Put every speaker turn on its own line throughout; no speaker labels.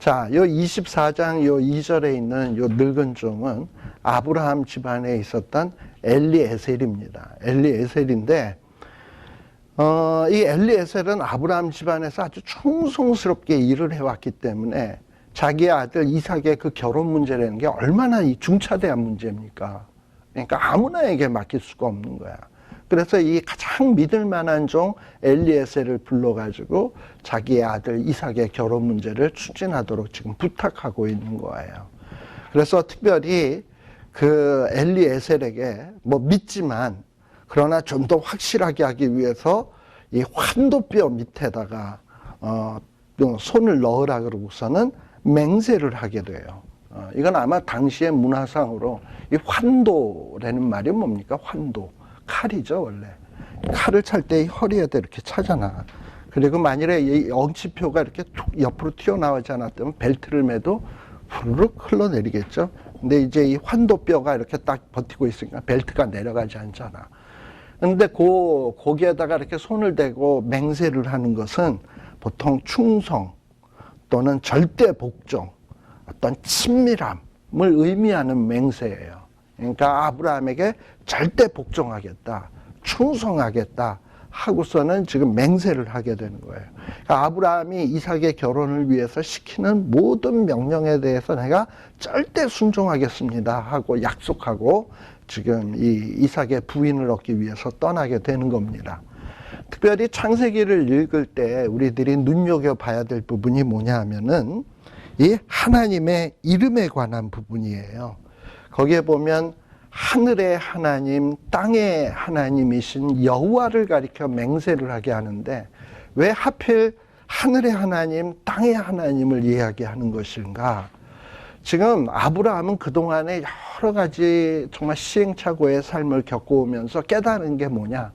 자, 요 24장 요 2절에 있는 요 늙은 종은 아브라함 집안에 있었던 엘리에셀입니다. 엘리에셀인데, 이 엘리에셀은 아브라함 집안에서 아주 충성스럽게 일을 해왔기 때문에 자기 아들 이삭의 그 결혼 문제라는 게 얼마나 이 중차대한 문제입니까? 그러니까 아무나에게 맡길 수가 없는 거야. 그래서 이 가장 믿을 만한 종 엘리에셀을 불러가지고 자기의 아들 이삭의 결혼 문제를 추진하도록 지금 부탁하고 있는 거예요. 그래서 특별히 그 엘리에셀에게 뭐 믿지만 그러나 좀 더 확실하게 하기 위해서 이 환도뼈 밑에다가 손을 넣으라 그러고서는 맹세를 하게 돼요. 이건 아마 당시의 문화상으로 이 환도라는 말이 뭡니까? 환도. 칼이죠, 원래. 칼을 찰 때 허리에다 이렇게 차잖아. 그리고 만일에 이 엉치표가 이렇게 툭 옆으로 튀어나오지 않았다면 벨트를 매도 후루룩 흘러내리겠죠. 근데 이제 이 환도뼈가 이렇게 딱 버티고 있으니까 벨트가 내려가지 않잖아. 근데 거기에다가 이렇게 손을 대고 맹세를 하는 것은 보통 충성 또는 절대 복종, 어떤 친밀함을 의미하는 맹세예요. 그러니까 아브라함에게 절대 복종하겠다, 충성하겠다 하고서는 지금 맹세를 하게 되는 거예요. 그러니까 아브라함이 이삭의 결혼을 위해서 시키는 모든 명령에 대해서 내가 절대 순종하겠습니다 하고 약속하고 지금 이 이삭의 부인을 얻기 위해서 떠나게 되는 겁니다. 특별히 창세기를 읽을 때 우리들이 눈여겨봐야 될 부분이 뭐냐 하면은 이 하나님의 이름에 관한 부분이에요. 거기에 보면 하늘의 하나님, 땅의 하나님이신 여호와를 가리켜 맹세를 하게 하는데 왜 하필 하늘의 하나님, 땅의 하나님을 이야기하는 것인가? 지금 아브라함은 그동안에 여러 가지 정말 시행착오의 삶을 겪어오면서 깨달은 게 뭐냐?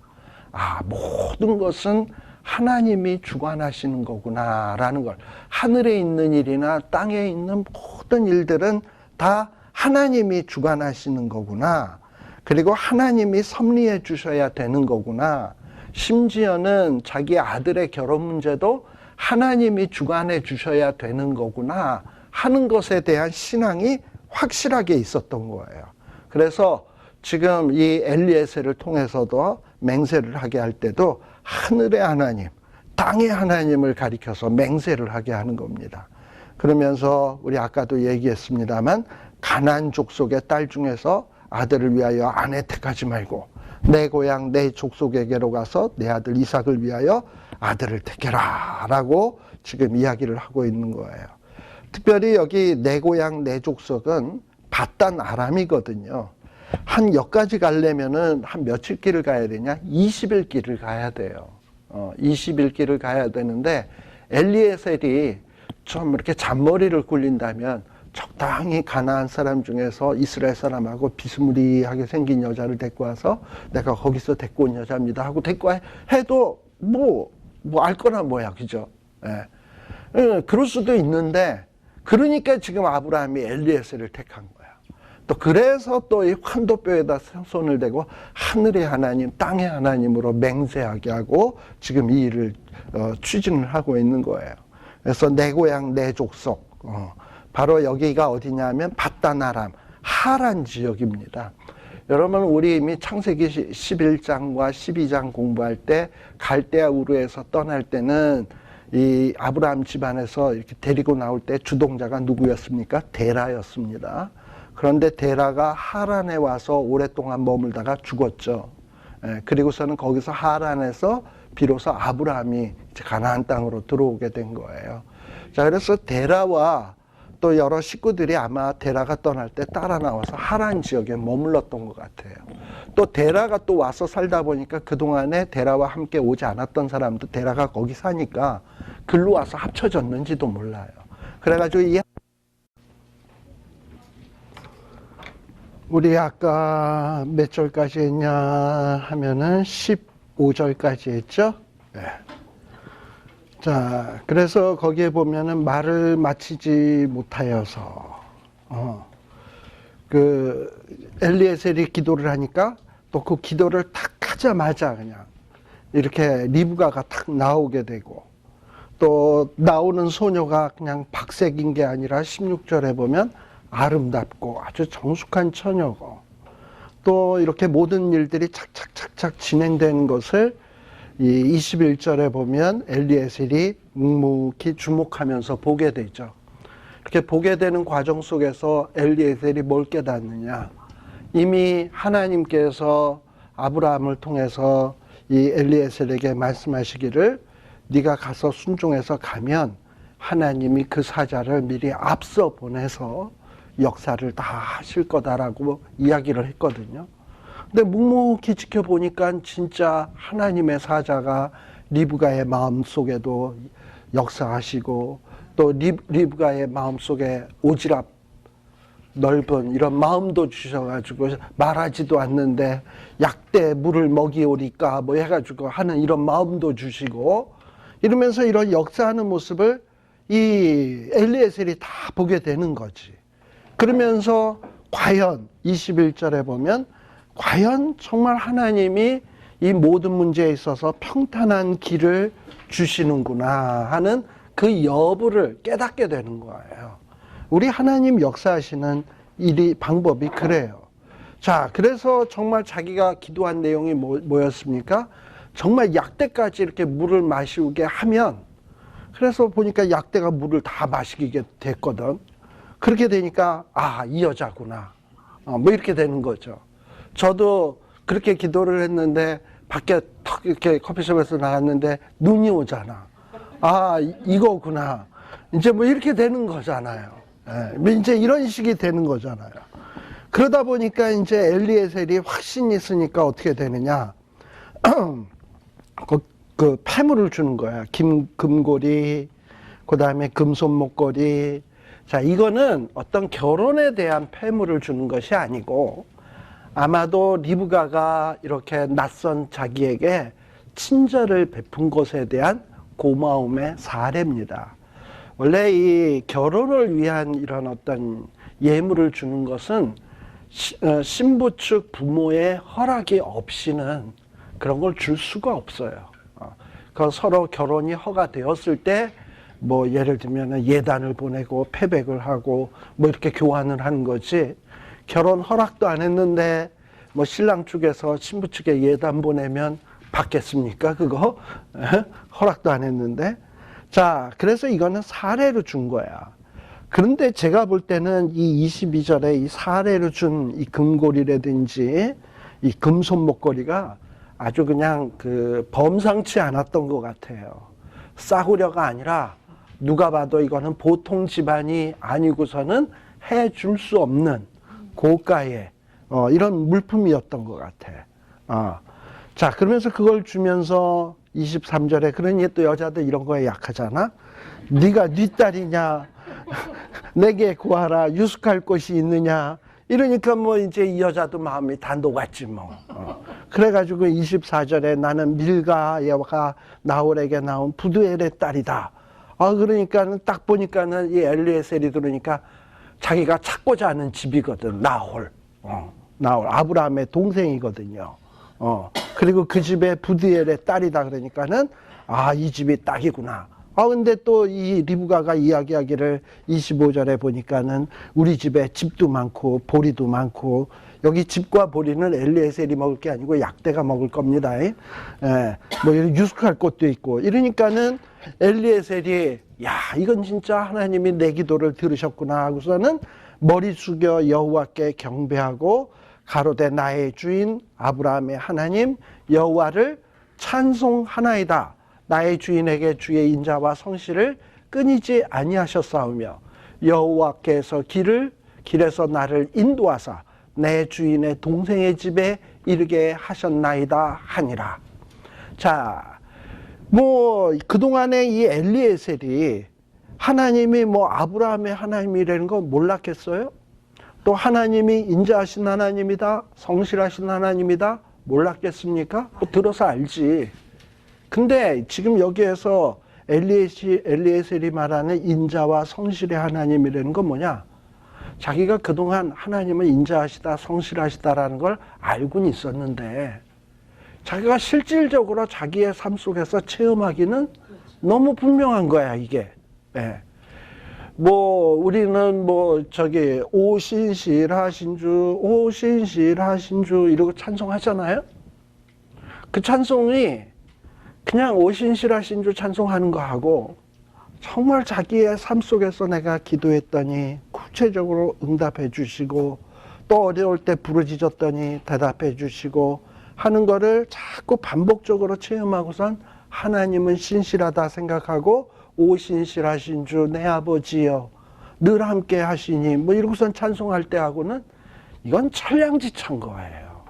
아, 모든 것은 하나님이 주관하시는 거구나라는 걸. 하늘에 있는 일이나 땅에 있는 모든 일들은 다 하나님이 주관하시는 거구나. 그리고 하나님이 섭리해 주셔야 되는 거구나. 심지어는 자기 아들의 결혼 문제도 하나님이 주관해 주셔야 되는 거구나 하는 것에 대한 신앙이 확실하게 있었던 거예요. 그래서 지금 이 엘리에셀을 통해서도 맹세를 하게 할 때도 하늘의 하나님, 땅의 하나님을 가리켜서 맹세를 하게 하는 겁니다. 그러면서 우리 아까도 얘기했습니다만 가나안 족속의 딸 중에서 아들을 위하여 아내 택하지 말고 내 고향 내 족속에게로 가서 내 아들 이삭을 위하여 아들을 택해라 라고 지금 이야기를 하고 있는 거예요. 특별히 여기 내 고향 내 족속은 바단 아람이거든요. 한 여기까지 가려면은 한 며칠 길을 가야 되냐? 20일 길을 가야 돼요. 20일 길을 가야 되는데 엘리에셀이 좀 이렇게 잔머리를 굴린다면 적당히 가나안 사람 중에서 이스라엘 사람하고 비스무리하게 생긴 여자를 데리고 와서 내가 거기서 데리고 온 여자입니다 하고 데리고 해도 뭐 알 거나 뭐야, 그죠? 예. 그럴 수도 있는데 그러니까 지금 아브라함이 엘리에셀을 택한 거야. 또 그래서 또 이 환도뼈에다 손을 대고 하늘의 하나님, 땅의 하나님으로 맹세하게 하고 지금 이 일을 추진을 하고 있는 거예요. 그래서 내 고향, 내 족속, 바로 여기가 어디냐면 바단 아람, 하란 지역입니다. 여러분, 우리 이미 창세기 11장과 12장 공부할 때 갈대아 우르에서 떠날 때는 이 아브라함 집안에서 이렇게 데리고 나올 때 주동자가 누구였습니까? 데라였습니다. 그런데 데라가 하란에 와서 오랫동안 머물다가 죽었죠. 그리고서는 거기서 하란에서 비로소 아브라함이 가나안 땅으로 들어오게 된 거예요. 자, 그래서 데라와 또 여러 식구들이 아마 데라가 떠날 때 따라 나와서 하란 지역에 머물렀던 것 같아요. 또 데라가 또 와서 살다 보니까 그동안에 데라와 함께 오지 않았던 사람도 데라가 거기 사니까 글로 와서 합쳐졌는지도 몰라요. 그래가지고 우리 아까 몇 절까지 했냐 하면은 15절까지 했죠? 네. 자, 그래서 거기에 보면은 말을 마치지 못하여서, 엘리에셀이 기도를 하니까 또 그 기도를 탁 하자마자 그냥 이렇게 리브가가 탁 나오게 되고 또 나오는 소녀가 그냥 박색인 게 아니라 16절에 보면 아름답고 아주 정숙한 처녀고, 또 이렇게 모든 일들이 착착착착 진행되는 것을 이 21절에 보면 엘리에셀이 묵묵히 주목하면서 보게 되죠. 이렇게 보게 되는 과정 속에서 엘리에셀이 뭘 깨닫느냐, 이미 하나님께서 아브라함을 통해서 이 엘리에셀에게 말씀하시기를 네가 가서 순종해서 가면 하나님이 그 사자를 미리 앞서 보내서 역사를 다 하실 거다라고 이야기를 했거든요. 근데 묵묵히 지켜보니까 진짜 하나님의 사자가 리브가의 마음속에도 역사하시고, 또 리브가의 마음속에 오지랖 넓은 이런 마음도 주셔가지고 말하지도 않는데 약대 물을 먹이오리까 뭐 해가지고 하는 이런 마음도 주시고, 이러면서 이런 역사하는 모습을 이 엘리에셀이 다 보게 되는 거지. 그러면서 과연 21절에 보면 과연 정말 하나님이 이 모든 문제에 있어서 평탄한 길을 주시는구나 하는 그 여부를 깨닫게 되는 거예요. 우리 하나님 역사하시는 방법이 그래요. 자, 그래서 정말 자기가 기도한 내용이 뭐였습니까? 정말 약대까지 이렇게 물을 마시게 하면, 그래서 보니까 약대가 물을 다 마시게 됐거든. 그렇게 되니까 이 여자구나. 뭐 이렇게 되는 거죠. 저도 그렇게 기도를 했는데 밖에 턱 이렇게 커피숍에서 나갔는데 눈이 오잖아. 이거구나. 이제 뭐 이렇게 되는 거잖아요. 이제 이런 식이 되는 거잖아요. 그러다 보니까 이제 엘리에셀이 확신이 있으니까 어떻게 되느냐. 그 패물을 주는 거야. 금고리, 그 다음에 금손 목걸이. 자, 이거는 어떤 결혼에 대한 패물을 주는 것이 아니고, 아마도 리브가가 이렇게 낯선 자기에게 친절을 베푼 것에 대한 고마움의 사례입니다. 원래 이 결혼을 위한 이런 어떤 예물을 주는 것은 신부 측 부모의 허락이 없이는 그런 걸 줄 수가 없어요. 그 서로 결혼이 허가되었을 때 뭐 예를 들면 예단을 보내고 패백을 하고 뭐 이렇게 교환을 하는 거지, 결혼 허락도 안 했는데 뭐 신랑 측에서 신부 측에 예단 보내면 받겠습니까? 그거 허락도 안 했는데. 자, 그래서 이거는 사례로 준 거야. 그런데 제가 볼 때는 이 22절에 이 사례로 준 이 금고리라든지 이 금손 목걸이가 아주 그냥 그 범상치 않았던 것 같아요. 싸구려가 아니라 누가 봐도 이거는 보통 집안이 아니고서는 해줄 수 없는 고가의 이런 물품이었던 것 같아. 자, 그러면서 그걸 주면서 23절에 그러니 또 여자들 이런 거에 약하잖아. 네가 네 딸이냐, 내게 구하라, 유숙할 곳이 있느냐. 이러니까 뭐 이제 이 여자도 마음이 다 녹았지 뭐. 그래가지고 24절에 나는 밀가가 나홀에게 나온 부두엘의 딸이다. 그러니까는 딱 보니까는 이 엘리에셀이 들으니까 자기가 찾고자 하는 집이거든. 나홀. 나홀. 아브라함의 동생이거든요. 그리고 그 집에 부두엘의 딸이다. 그러니까는 이 집이 딱이구나. 근데 또 이 리브가가 이야기하기를 25절에 보니까는 우리 집에 집도 많고 보리도 많고, 여기 집과 보리는 엘리에셀이 먹을 게 아니고 약대가 먹을 겁니다. 뭐 유숙할 곳도 있고. 이러니까는 엘리에셀이 이건 진짜 하나님이 내 기도를 들으셨구나 하고서는 머리 숙여 여호와께 경배하고 가로되 나의 주인 아브라함의 하나님 여호와를 찬송하나이다. 나의 주인에게 주의 인자와 성실을 끊이지 아니하셨사오며 여호와께서 길에서 나를 인도하사 내 주인의 동생의 집에 이르게 하셨나이다 하니라. 자, 뭐 그동안에 이 엘리에셀이 하나님이 뭐 아브라함의 하나님이라는 거 몰랐겠어요? 또 하나님이 인자하신 하나님이다, 성실하신 하나님이다 몰랐겠습니까? 들어서 알지. 근데 지금 여기에서 엘리에셀이 말하는 인자와 성실의 하나님이라는 건 뭐냐? 자기가 그동안 하나님은 인자하시다, 성실하시다라는 걸 알고는 있었는데 자기가 실질적으로 자기의 삶 속에서 체험하기는 너무 분명한 거야, 이게. 예. 뭐 우리는 뭐 저기 오신실하신주 오신실하신주 이러고 찬송하잖아요. 그 찬송이 그냥 오신실하신주 찬송하는 거하고 정말 자기의 삶 속에서 내가 기도했더니 구체적으로 응답해 주시고 또 어려울 때 부르짖었더니 대답해 주시고 하는 거를 자꾸 반복적으로 체험하고선 하나님은 신실하다 생각하고 오신실하신 주 내 아버지여 늘 함께 하시니 뭐 이러고선 찬송할 때하고는 이건 천량지차인 거예요.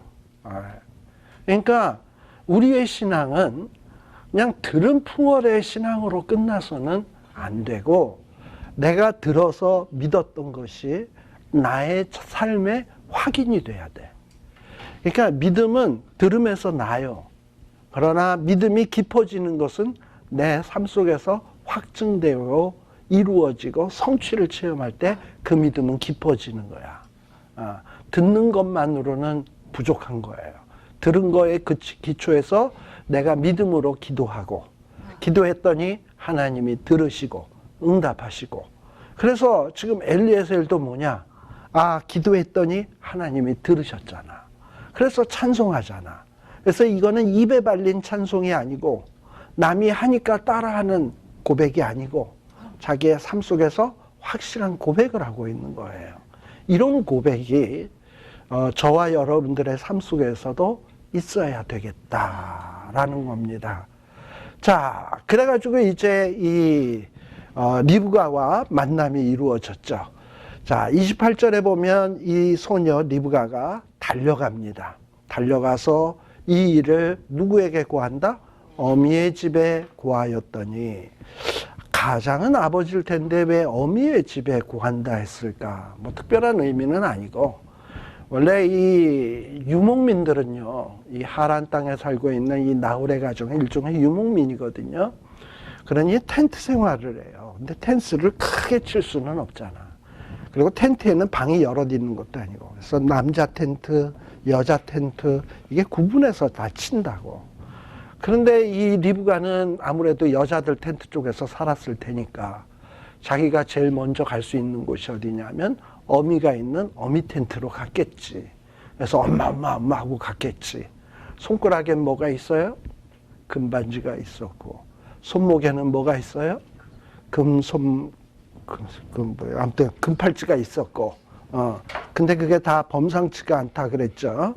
그러니까 우리의 신앙은 그냥 들은 풍월의 신앙으로 끝나서는 안 되고 내가 들어서 믿었던 것이 나의 삶의 확인이 돼야 돼. 그러니까 믿음은 들음에서 나요. 그러나 믿음이 깊어지는 것은 내 삶 속에서 확증되고 이루어지고 성취를 체험할 때 그 믿음은 깊어지는 거야. 듣는 것만으로는 부족한 거예요. 들은 거에 그 기초에서 내가 믿음으로 기도하고 기도했더니 하나님이 들으시고 응답하시고 그래서 지금 엘리에셀도 뭐냐? 기도했더니 하나님이 들으셨잖아. 그래서 찬송하잖아. 그래서 이거는 입에 발린 찬송이 아니고 남이 하니까 따라하는 고백이 아니고 자기의 삶 속에서 확실한 고백을 하고 있는 거예요. 이런 고백이 저와 여러분들의 삶 속에서도 있어야 되겠다라는 겁니다. 자, 그래가지고 이제 이 리브가와 만남이 이루어졌죠. 자, 28절에 보면 이 소녀 리브가가 달려갑니다. 달려가서 이 일을 누구에게 고한다? 어미의 집에 고하였더니 가장은 아버지일 텐데 왜 어미의 집에 고한다 했을까? 뭐 특별한 의미는 아니고 원래 이 유목민들은요, 이 하란 땅에 살고 있는 이 나홀의 가정의 일종의 유목민이거든요. 그러니 텐트 생활을 해요. 근데 텐트를 크게 칠 수는 없잖아. 그리고 텐트에는 방이 여럿 있는 것도 아니고. 그래서 남자 텐트, 여자 텐트, 이게 구분해서 다 친다고. 그런데 이 리브가는 아무래도 여자들 텐트 쪽에서 살았을 테니까 자기가 제일 먼저 갈 수 있는 곳이 어디냐면 어미가 있는 어미 텐트로 갔겠지. 그래서 엄마 하고 갔겠지. 손가락엔 뭐가 있어요? 금반지가 있었고 손목에는 뭐가 있어요? 아무튼 금팔찌가 있었고 근데 그게 다 범상치가 않다 그랬죠.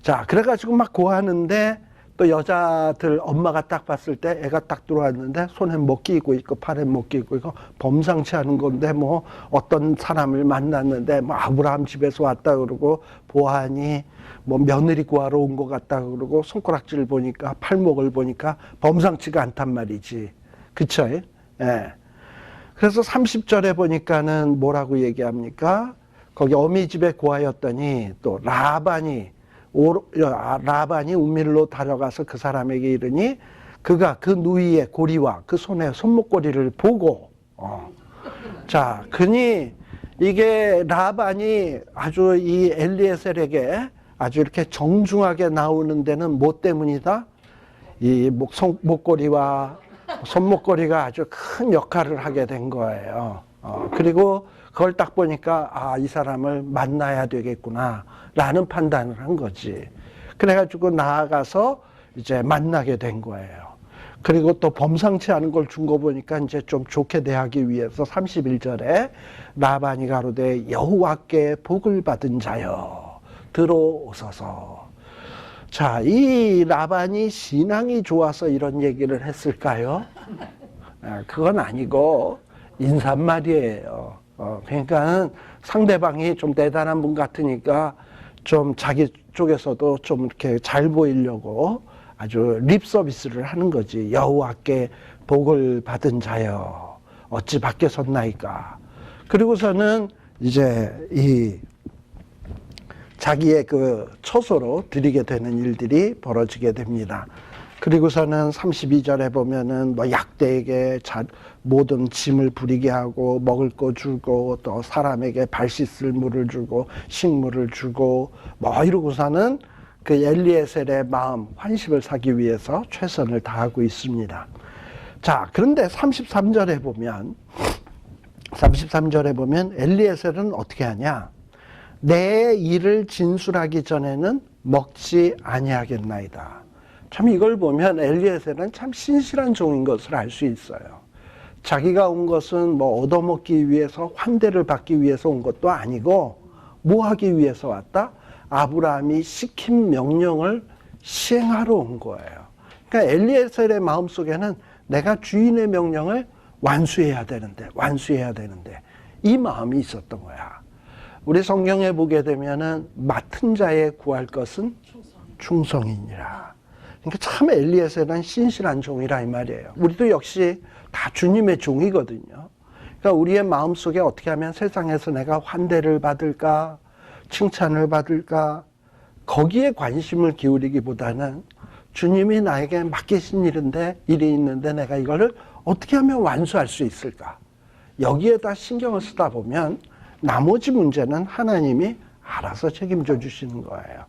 자, 그래가지고 막 고하는데 또 여자들 엄마가 딱 봤을 때 애가 딱 들어왔는데 손에 못 끼고 있고 팔에 못 끼고 있고 범상치 않은 건데 뭐 어떤 사람을 만났는데 뭐 아브라함 집에서 왔다 그러고 보아하니 뭐 며느리 구하러 온 것 같다 그러고 손가락질을 보니까 팔목을 보니까 범상치가 않단 말이지. 그쵸? 예. 그래서 30절에 보니까는 뭐라고 얘기합니까? 거기 어미 집에 고하였더니 또 라반이 운밀로 달려가서 그 사람에게 이르니 그가 그 누이의 고리와 그 손에 손목고리를 보고 자, 그니 이게 라반이 아주 이 엘리에셀에게 아주 이렇게 정중하게 나오는 데는 뭐 때문이다? 이 목고리와 손목고리가 아주 큰 역할을 하게 된 거예요. 그리고 그걸 딱 보니까 이 사람을 만나야 되겠구나 라는 판단을 한 거지. 그래가지고 나아가서 이제 만나게 된 거예요. 그리고 또 범상치 않은 걸 준 거 보니까 이제 좀 좋게 대하기 위해서 31절에 라반이 가로되 여호와께 복을 받은 자여 들어오소서. 자, 이 라반이 신앙이 좋아서 이런 얘기를 했을까요? 그건 아니고 인사말이에요. 그러니까 상대방이 좀 대단한 분 같으니까 좀 자기 쪽에서도 좀 이렇게 잘 보이려고 아주 립 서비스를 하는 거지. 여호와께 복을 받은 자여 어찌 밖에 섰나이까. 그리고서는 이제 이 자기의 그 처소로 드리게 되는 일들이 벌어지게 됩니다. 그리고서는 32절에 보면은 뭐 약대에게 모든 짐을 부리게 하고 먹을 거 주고 또 사람에게 발 씻을 물을 주고 식물을 주고 뭐 이러고서는 그 엘리에셀의 마음 환심을 사기 위해서 최선을 다하고 있습니다. 자, 그런데 33절에 보면 엘리에셀은 어떻게 하냐? 내 일을 진술하기 전에는 먹지 아니하겠나이다. 참 이걸 보면 엘리에셀은 참 신실한 종인 것을 알 수 있어요. 자기가 온 것은 뭐 얻어먹기 위해서 환대를 받기 위해서 온 것도 아니고 뭐 하기 위해서 왔다? 아브라함이 시킨 명령을 시행하러 온 거예요. 그러니까 엘리에셀의 마음속에는 내가 주인의 명령을 완수해야 되는데 이 마음이 있었던 거야. 우리 성경에 보게 되면은 맡은 자에 구할 것은 충성이니라. 그러니까 참 엘리에셀은 신실한 종이라 이 말이에요. 우리도 역시 다 주님의 종이거든요. 그러니까 우리의 마음속에 어떻게 하면 세상에서 내가 환대를 받을까, 칭찬을 받을까, 거기에 관심을 기울이기보다는 주님이 나에게 맡기신 일이 있는데 내가 이거를 어떻게 하면 완수할 수 있을까? 여기에다 신경을 쓰다 보면 나머지 문제는 하나님이 알아서 책임져 주시는 거예요.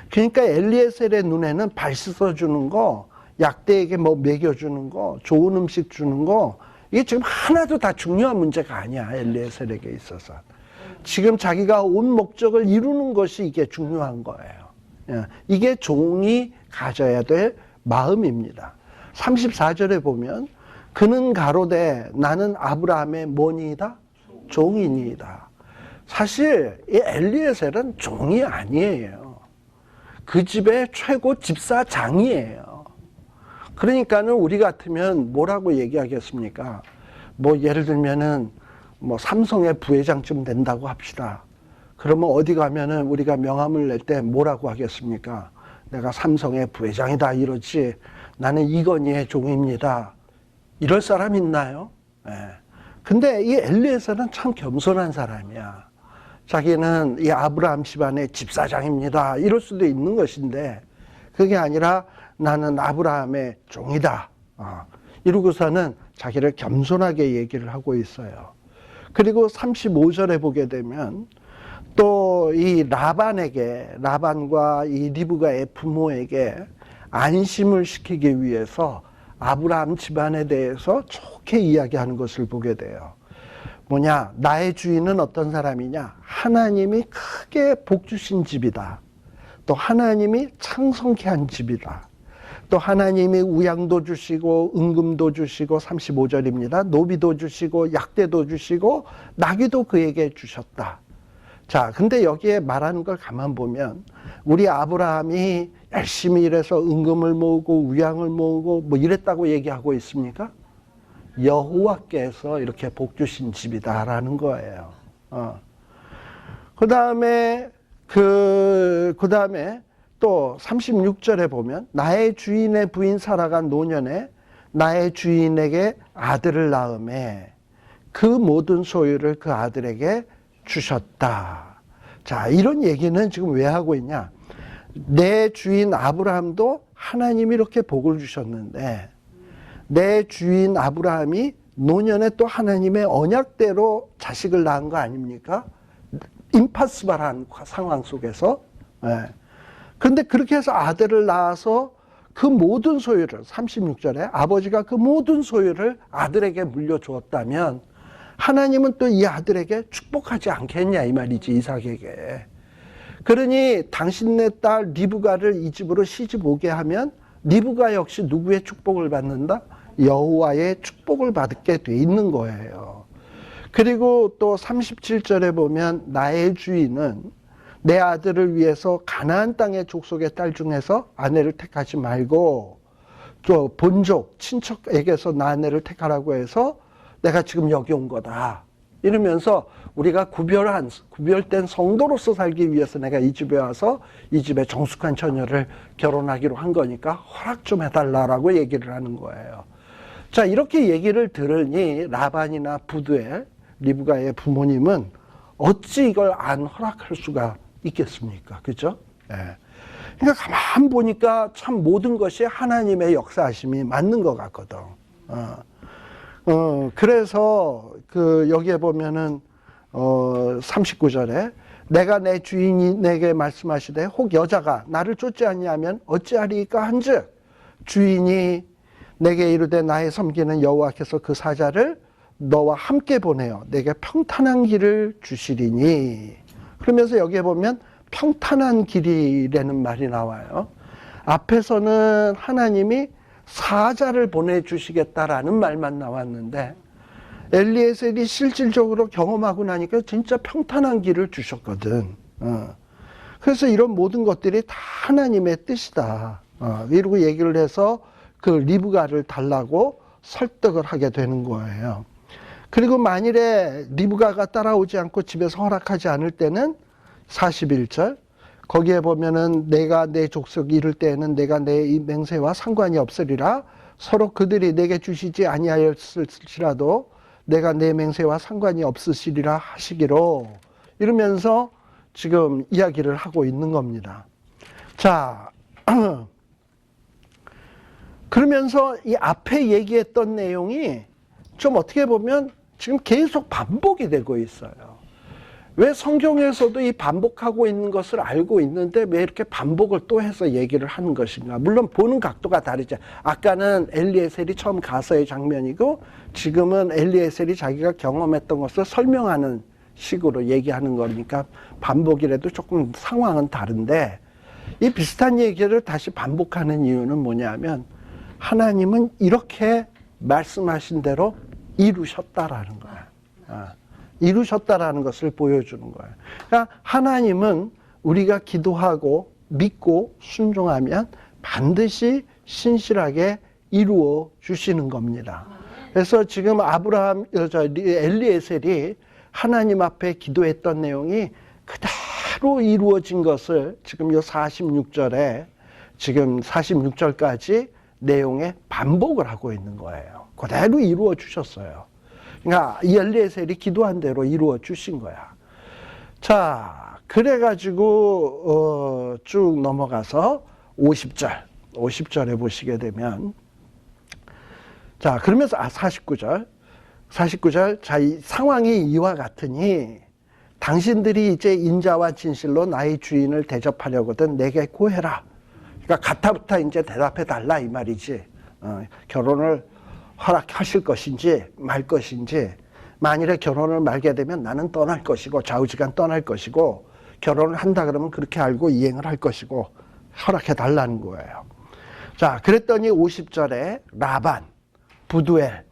그러니까 엘리에셀의 눈에는 발 씻어주는 거, 약대에게 뭐 먹여주는 거, 좋은 음식 주는 거, 이게 지금 하나도 다 중요한 문제가 아니야, 엘리에셀에게 있어서. 지금 자기가 온 목적을 이루는 것이 이게 중요한 거예요. 이게 종이 가져야 될 마음입니다. 34절에 보면 그는 가로되 나는 아브라함의 뭐니이다? 종이니이다. 사실 이 엘리에셀은 종이 아니에요. 그 집의 최고 집사장이에요. 그러니까는 우리 같으면 뭐라고 얘기하겠습니까? 뭐 예를 들면은 뭐 삼성의 부회장쯤 된다고 합시다. 그러면 어디 가면은 우리가 명함을 낼 때 뭐라고 하겠습니까? 내가 삼성의 부회장이다 이러지. 나는 이건희의 종입니다. 이럴 사람 있나요? 네. 근데 이 엘리에셀은 참 겸손한 사람이야. 자기는 이 아브라함 집안의 집사장입니다. 이럴 수도 있는 것인데 그게 아니라 나는 아브라함의 종이다. 이러고서는 자기를 겸손하게 얘기를 하고 있어요. 그리고 35절에 보게 되면 또 이 라반과 이 리브가의 부모에게 안심을 시키기 위해서 아브라함 집안에 대해서 좋게 이야기하는 것을 보게 돼요. 뭐냐? 나의 주인은 어떤 사람이냐? 하나님이 크게 복 주신 집이다. 또 하나님이 창성케 한 집이다. 또 하나님이 우양도 주시고 은금도 주시고 35절입니다. 노비도 주시고 약대도 주시고 나귀도 그에게 주셨다. 자, 근데 여기에 말하는 걸 가만 보면 우리 아브라함이 열심히 일해서 은금을 모으고 우양을 모으고 뭐 이랬다고 얘기하고 있습니까? 여호와께서 이렇게 복 주신 집이다라는 거예요. 그다음에 또 36절에 보면 나의 주인의 부인 사라가 노년에 나의 주인에게 아들을 낳음에 그 모든 소유를 그 아들에게 주셨다. 자, 이런 얘기는 지금 왜 하고 있냐? 내 주인 아브라함도 하나님이 이렇게 복을 주셨는데 내 주인 아브라함이 노년에 또 하나님의 언약대로 자식을 낳은 거 아닙니까? 임파스발한 상황 속에서. 그런데 그렇게 해서 아들을 낳아서 그 모든 소유를 36절에 아버지가 그 모든 소유를 아들에게 물려주었다면 하나님은 또 이 아들에게 축복하지 않겠냐 이 말이지, 이삭에게. 그러니 당신네 딸 리브가를 이 집으로 시집 오게 하면 리브가 역시 누구의 축복을 받는다? 여호와의 축복을 받게 돼 있는 거예요. 그리고 또 37절에 보면 나의 주인은 내 아들을 위해서 가나안 땅의 족속의 딸 중에서 아내를 택하지 말고 또 본족 친척에게서 나 아내를 택하라고 해서 내가 지금 여기 온 거다. 이러면서 우리가 구별된 성도로서 살기 위해서 내가 이 집에 와서 이 집에 정숙한 처녀를 결혼하기로 한 거니까 허락 좀 해달라라고 얘기를 하는 거예요. 자, 이렇게 얘기를 들으니 라반이나 부두엘, 리브가의 부모님은 어찌 이걸 안 허락할 수가 있겠습니까? 그죠? 그러니까 가만 보니까 참 모든 것이 하나님의 역사하심이 맞는 것 같거든. 그래서 여기에 보면은 39절에 내가 내 주인이 내게 말씀하시되 혹 여자가 나를 쫓지 아니하면 어찌하리까 한즉 주인이 내게 이르되 나의 섬기는 여호와께서 그 사자를 너와 함께 보내어 내게 평탄한 길을 주시리니. 그러면서 여기에 보면 평탄한 길이라는 말이 나와요. 앞에서는 하나님이 사자를 보내주시겠다라는 말만 나왔는데 엘리에셀이 실질적으로 경험하고 나니까 진짜 평탄한 길을 주셨거든. 그래서 이런 모든 것들이 다 하나님의 뜻이다. 이러고 얘기를 해서 그 리브가를 달라고 설득을 하게 되는 거예요. 그리고 만일에 리브가가 따라오지 않고 집에서 허락하지 않을 때는 41절 거기에 보면은 내가 내 족속이 이를 때에는 내가 내 맹세와 상관이 없으리라. 서로 그들이 내게 주시지 아니하였을지라도 내가 내 맹세와 상관이 없으시리라 하시기로. 이러면서 지금 이야기를 하고 있는 겁니다. 자, 그러면서 이 앞에 얘기했던 내용이 좀 어떻게 보면 지금 계속 반복이 되고 있어요. 왜 성경에서도 이 반복하고 있는 것을 알고 있는데 왜 이렇게 반복을 또 해서 얘기를 하는 것인가? 물론 보는 각도가 다르죠. 아까는 엘리에셀이 처음 가서의 장면이고 지금은 엘리에셀이 자기가 경험했던 것을 설명하는 식으로 얘기하는 거니까 반복이라도 조금 상황은 다른데 이 비슷한 얘기를 다시 반복하는 이유는 뭐냐면 하나님은 이렇게 말씀하신 대로 이루셨다라는 거야. 이루셨다라는 것을 보여주는 거예요. 그러니까 하나님은 우리가 기도하고 믿고 순종하면 반드시 신실하게 이루어 주시는 겁니다. 그래서 지금 엘리에셀이 하나님 앞에 기도했던 내용이 그대로 이루어진 것을 지금 이 46절에 지금 46절까지 내용에 반복을 하고 있는 거예요. 그대로 이루어 주셨어요. 그러니까 이 엘리에셀이 기도한 대로 이루어 주신 거야. 자, 그래가지고 쭉 넘어가서 50절에 보시게 되면 자, 그러면서 49절 자, 이 상황이 이와 같으니 당신들이 이제 인자와 진실로 나의 주인을 대접하려거든 내게 고해라. 그러니까 가타부타 이제 대답해 달라 이 말이지. 결혼을 허락하실 것인지 말 것인지, 만일에 결혼을 말게 되면 나는 떠날 것이고 좌우지간 떠날 것이고 결혼을 한다 그러면 그렇게 알고 이행을 할 것이고 허락해 달라는 거예요. 자, 그랬더니 50절에 라반, 부두엘.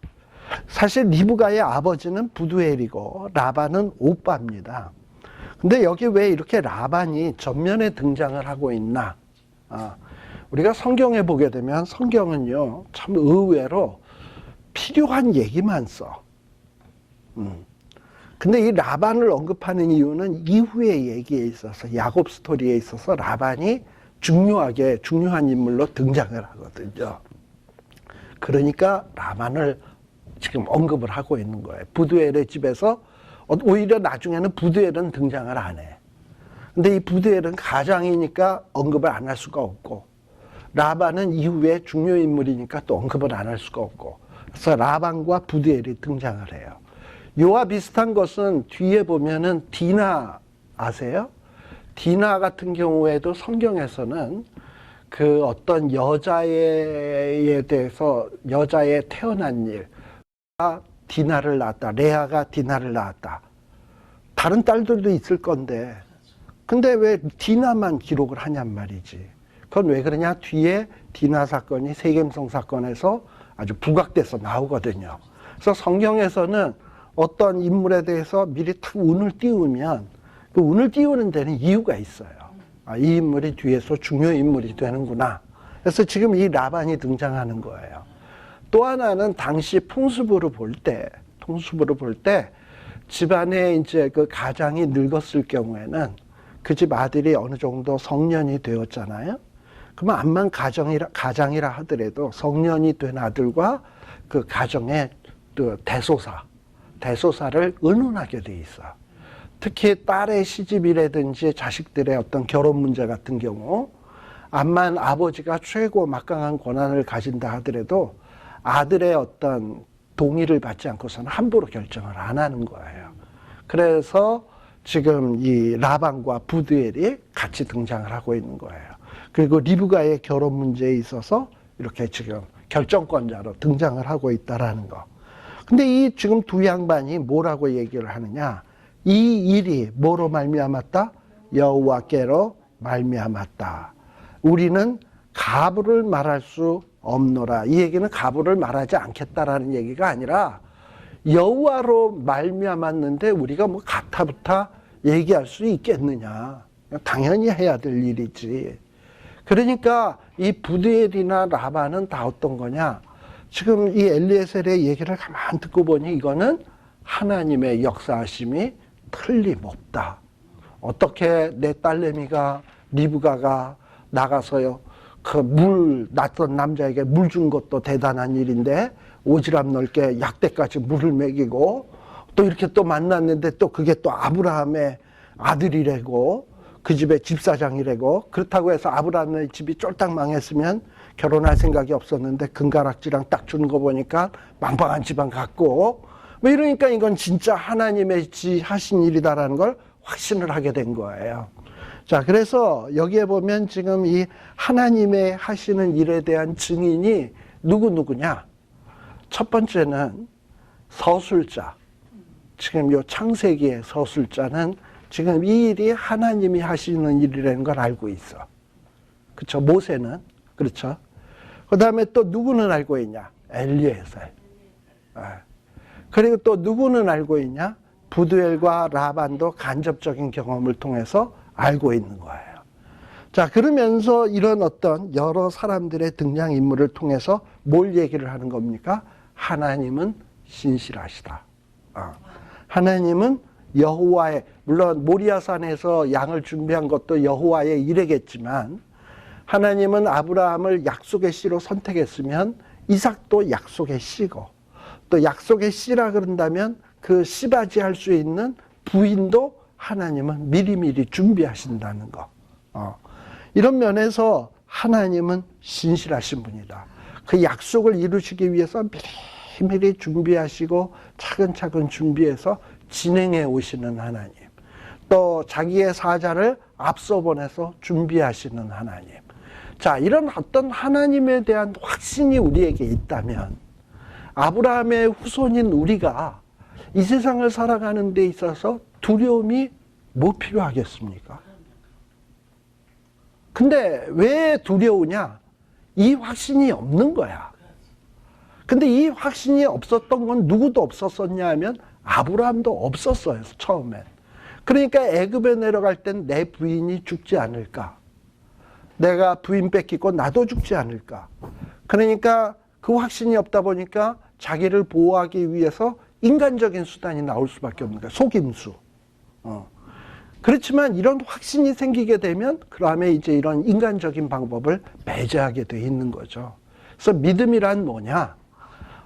사실 리브가의 아버지는 부두엘이고 라반은 오빠입니다. 근데 여기 왜 이렇게 라반이 전면에 등장을 하고 있나? 우리가 성경에 보게 되면 성경은요 참 의외로 필요한 얘기만 써. 근데 이 라반을 언급하는 이유는 이후의 얘기에 있어서 야곱 스토리에 있어서 라반이 중요한 인물로 등장을 하거든요. 그러니까 라반을 지금 언급을 하고 있는 거예요. 부두엘의 집에서 오히려 나중에는 부두엘은 등장을 안 해. 근데 이 부두엘은 가장이니까 언급을 안 할 수가 없고 라반은 이후에 중요 인물이니까 또 언급을 안 할 수가 없고 그래서 라반과 부두엘이 등장을 해요. 이와 비슷한 것은 뒤에 보면은 디나 아세요? 디나 같은 경우에도 성경에서는 그 어떤 여자에 대해서 여자의 태어난 일, 디나를 낳았다. 레아가 디나를 낳았다. 다른 딸들도 있을 건데 근데 왜 디나만 기록을 하냔 말이지. 그건 왜 그러냐? 뒤에 디나 사건이 세겜성 사건에서 아주 부각돼서 나오거든요. 그래서 성경에서는 어떤 인물에 대해서 미리 탁 운을 띄우면 그 운을 띄우는 데는 이유가 있어요. 이 인물이 뒤에서 중요 인물이 되는구나. 그래서 지금 이 라반이 등장하는 거예요. 또 하나는 당시 풍습으로 볼 때 집안에 이제 그 가장이 늙었을 경우에는 그 집 아들이 어느 정도 성년이 되었잖아요. 그러면 암만 가장이라 하더라도 성년이 된 아들과 그 가정의 그 대소사를 의논하게 돼 있어. 특히 딸의 시집이라든지 자식들의 어떤 결혼 문제 같은 경우, 암만 아버지가 최고 막강한 권한을 가진다 하더라도 아들의 어떤 동의를 받지 않고서는 함부로 결정을 안 하는 거예요. 그래서 지금 이 라반과 부두엘이 같이 등장을 하고 있는 거예요. 그리고 리브가의 결혼 문제에 있어서 이렇게 지금 결정권자로 등장을 하고 있다라는 거. 근데 이 지금 두 양반이 뭐라고 얘기를 하느냐? 이 일이 뭐로 말미암았다? 여호와께로 말미암았다. 우리는 가부를 말할 수 없노라. 이 얘기는 가부를 말하지 않겠다라는 얘기가 아니라 여호와로 말미암았는데 우리가 뭐 가타부타 얘기할 수 있겠느냐. 당연히 해야 될 일이지. 그러니까 이 부드엘이나 라반은 다 어떤 거냐. 지금 이 엘리에셀의 얘기를 가만 듣고 보니 이거는 하나님의 역사하심이 틀림없다. 어떻게 내 딸내미가 리브가가 나가서요 그 낯선 남자에게 물 준 것도 대단한 일인데 오지랖 넓게 약대까지 물을 먹이고 또 이렇게 또 만났는데 또 그게 또 아브라함의 아들이래고 그 집의 집사장이래고 그렇다고 해서 아브라함의 집이 쫄딱 망했으면 결혼할 생각이 없었는데 금가락지랑 딱 주는 거 보니까 망방한 집안 같고 뭐 이러니까 이건 진짜 하나님의 하신 일이다라는 걸 확신을 하게 된 거예요. 자, 그래서 여기에 보면 지금 이 하나님의 하시는 일에 대한 증인이 누구냐? 첫 번째는 서술자. 지금 요 창세기의 서술자는 지금 이 일이 하나님이 하시는 일이라는 걸 알고 있어. 그렇죠? 모세는. 그렇죠? 그 다음에 또 누구는 알고 있냐? 엘리에셀. 그리고 또 누구는 알고 있냐? 부두엘과 라반도 간접적인 경험을 통해서 알고 있는 거예요. 자, 그러면서 이런 어떤 여러 사람들의 등장인물을 통해서 뭘 얘기를 하는 겁니까? 하나님은 신실하시다. 하나님은 여호와의, 물론 모리아산에서 양을 준비한 것도 여호와의 일이겠지만 하나님은 아브라함을 약속의 씨로 선택했으면 이삭도 약속의 씨고 또 약속의 씨라 그런다면 그 씨바지할 수 있는 부인도 하나님은 미리미리 준비하신다는 거. 이런 면에서 하나님은 신실하신 분이다. 그 약속을 이루시기 위해서 미리미리 준비하시고 차근차근 준비해서 진행해 오시는 하나님. 또 자기의 사자를 앞서 보내서 준비하시는 하나님. 자, 이런 어떤 하나님에 대한 확신이 우리에게 있다면 아브라함의 후손인 우리가 이 세상을 살아가는 데 있어서 두려움이 뭐 필요하겠습니까? 근데 왜 두려우냐? 이 확신이 없는 거야. 근데 이 확신이 없었던 건 누구도 없었었냐 하면 아브라함도 없었어요, 처음엔. 그러니까 애굽에 내려갈 땐 내 부인이 죽지 않을까? 내가 부인 뺏기고 나도 죽지 않을까? 그러니까 그 확신이 없다 보니까 자기를 보호하기 위해서 인간적인 수단이 나올 수밖에 없는 거야. 속임수. 그렇지만 이런 확신이 생기게 되면 그 다음에 이제 이런 인간적인 방법을 배제하게 돼 있는 거죠. 그래서 믿음이란 뭐냐?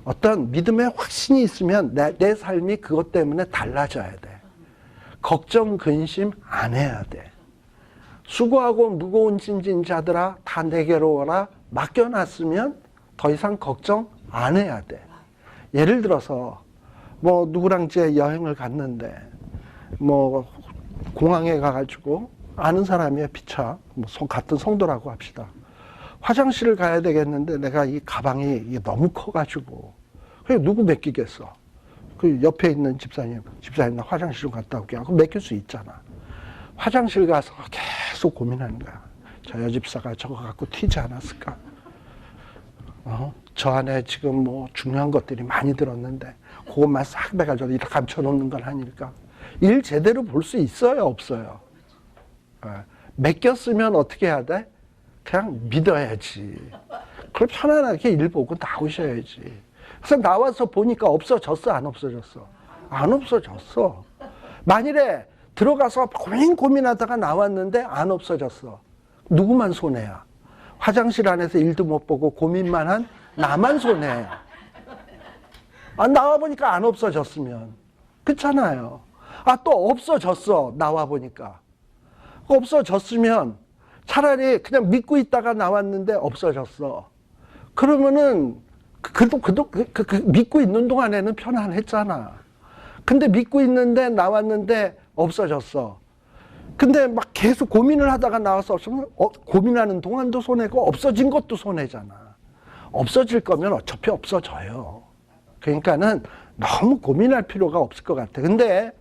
어떤 믿음의 확신이 있으면 내 삶이 그것 때문에 달라져야 돼. 걱정, 근심 안 해야 돼. 수고하고 무거운 짐진 자들아 다 내게로 오라 맡겨놨으면 더 이상 걱정 안 해야 돼. 예를 들어서 뭐 누구랑 이제 여행을 갔는데 뭐 공항에 가가지고 아는 사람이야 피차 뭐 같은 성도라고 합시다. 화장실을 가야 되겠는데 내가 이 가방이 이게 너무 커가지고 그래 누구 맡기겠어? 그 옆에 있는 집사님 나 화장실 좀 갔다 올게 하고 맡길 수 있잖아. 화장실 가서 계속 고민하는 거야. 저 여집사가 저거 갖고 튀지 않았을까? 저 안에 지금 뭐 중요한 것들이 많이 들었는데 그것만 싹 빼가지고 이렇게 감춰놓는 건 아닐까? 일 제대로 볼 수 있어요, 없어요? 맡겼으면 어떻게 해야 돼? 그냥 믿어야지. 그럼 편안하게 일 보고 나오셔야지. 그래서 나와서 보니까 없어졌어, 안 없어졌어? 안 없어졌어. 만일에 들어가서 고민하다가 나왔는데 안 없어졌어. 누구만 손해야? 화장실 안에서 일도 못 보고 고민만 한 나만 손해야. 나와보니까 안 없어졌으면. 그렇잖아요. 또 없어졌어. 나와보니까. 없어졌으면 차라리 그냥 믿고 있다가 나왔는데 없어졌어. 그러면은 믿고 있는 동안에는 편안했잖아. 근데 믿고 있는데 나왔는데 없어졌어. 근데 막 계속 고민을 하다가 나와서 없으면 고민하는 동안도 손해고 없어진 것도 손해잖아. 없어질 거면 어차피 없어져요. 그러니까는 너무 고민할 필요가 없을 것 같아. 근데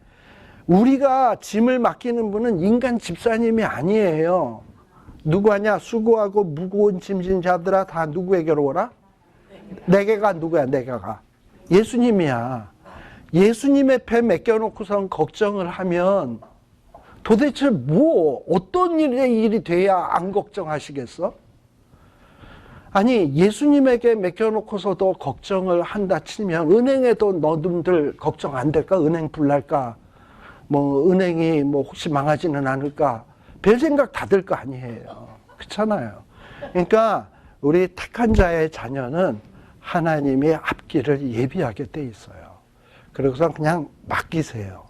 우리가 짐을 맡기는 분은 인간 집사님이 아니에요. 누구 하냐? 수고하고 무거운 짐진 자들아 다 누구에게로 오라? 내게가 누구야? 내게가 예수님이야. 예수님의 배 맡겨놓고선 걱정을 하면 도대체 어떤 일이 돼야 안 걱정하시겠어? 아니, 예수님에게 맡겨놓고서도 걱정을 한다 치면 은행에도 너희들 걱정 안 될까? 은행 불날까? 은행이 혹시 망하지는 않을까? 별 생각 다 들 거 아니에요. 그렇잖아요. 그러니까 우리 택한 자의 자녀는 하나님이 앞길을 예비하게 돼 있어요. 그리고서 그냥 맡기세요.